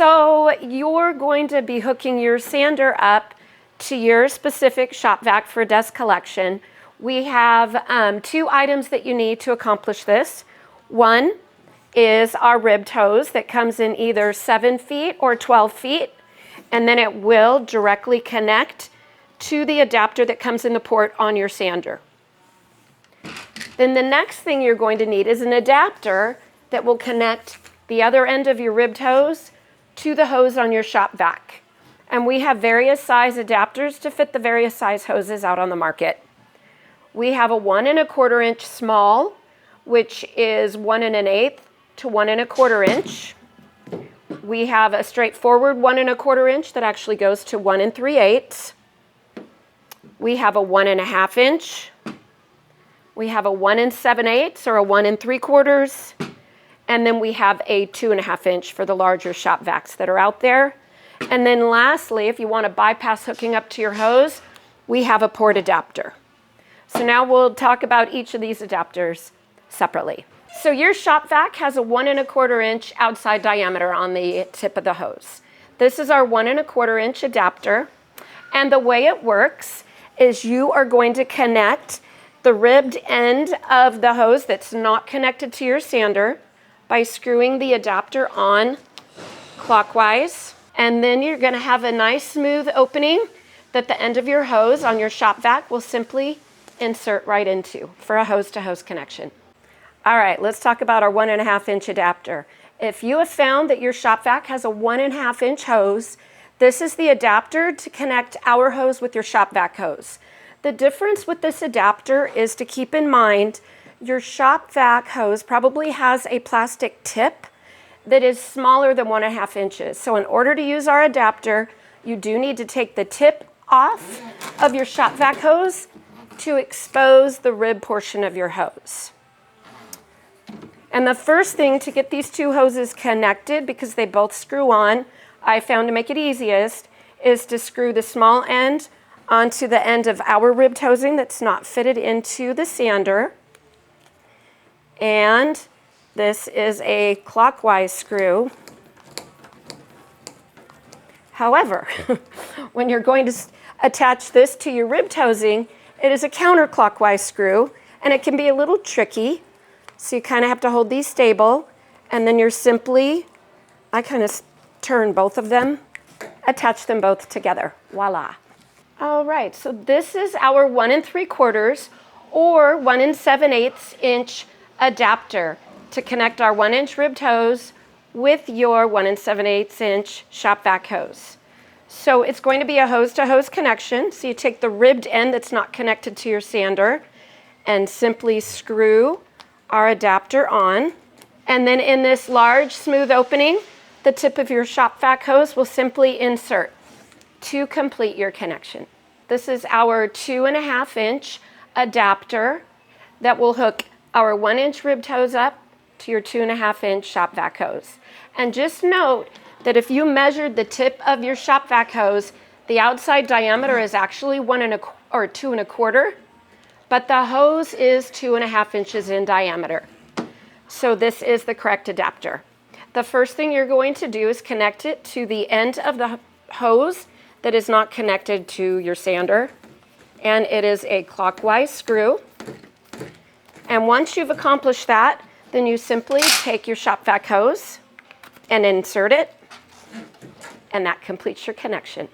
So you're going to be hooking your sander up to your specific shop vac for dust collection. We have 2 items that you need to accomplish this. One is our ribbed hose that comes in either 7 feet or 12 feet, and then it will directly connect to the adapter that comes in the port on your sander. Then the next thing you're going to need is an adapter that will connect the other end of your ribbed hose to the hose on your shop vac. And we have various size adapters to fit the various size hoses out on the market. We have a 1 1/4 inch small, which is 1 1/8 to 1 1/4 inch. We have a straightforward 1 1/4 inch that actually goes to 1 3/8. We have a 1 1/2 inch. We have a 1 7/8 or a 1 3/4. And then we have a 2 1/2 inch for the larger shop vacs that are out there. And then lastly, if you want to bypass hooking up to your hose, we have a port adapter. So now we'll talk about each of these adapters separately. So your shop vac has a 1 1/4 inch outside diameter on the tip of the hose. This is our 1 1/4 inch adapter. And the way it works is you are going to connect the ribbed end of the hose that's not connected to your sander by screwing the adapter on clockwise. And then you're going to have a nice smooth opening that the end of your hose on your shop vac will simply insert right into for a hose-to-hose connection. All right, let's talk about our 1 1/2 inch adapter. If you have found that your shop vac has a 1 1/2 inch hose, this is the adapter to connect our hose with your shop vac hose. The difference with this adapter is to keep in mind your shop vac hose probably has a plastic tip that is smaller than 1 1/2 inches. So in order to use our adapter, you do need to take the tip off of your shop vac hose to expose the rib portion of your hose. And the first thing to get these 2 hoses connected, because they both screw on, I found to make it easiest, is to screw the small end onto the end of our ribbed hosing that's not fitted into the sander. And this is a clockwise screw. However, when you're going to attach this to your ribbed hosing, it is a counterclockwise screw, and it can be a little tricky. So you kind of have to hold these stable, and then you're simply, I kind of turn both of them, attach them both together. Voila. All right, so this is our 1 3/4 or 1 7/8 inch adapter to connect our 1 inch ribbed hose with your 1 7/8 inch shop vac hose. So it's going to be a hose-to-hose connection. So you take the ribbed end that's not connected to your sander and simply screw our adapter on. And then in this large, smooth opening, the tip of your shop vac hose will simply insert to complete your connection. This is our 2 1/2 inch adapter that will hook our 1 inch ribbed hose up to your 2 1/2 inch shop vac hose. And just note that if you measured the tip of your shop vac hose, the outside diameter is actually 2 1/4, but the hose is 2 1/2 inches in diameter. So this is the correct adapter. The first thing you're going to do is connect it to the end of the hose that is not connected to your sander, and it is a clockwise screw. And once you've accomplished that, then you simply take your shop vac hose and insert it, and that completes your connection.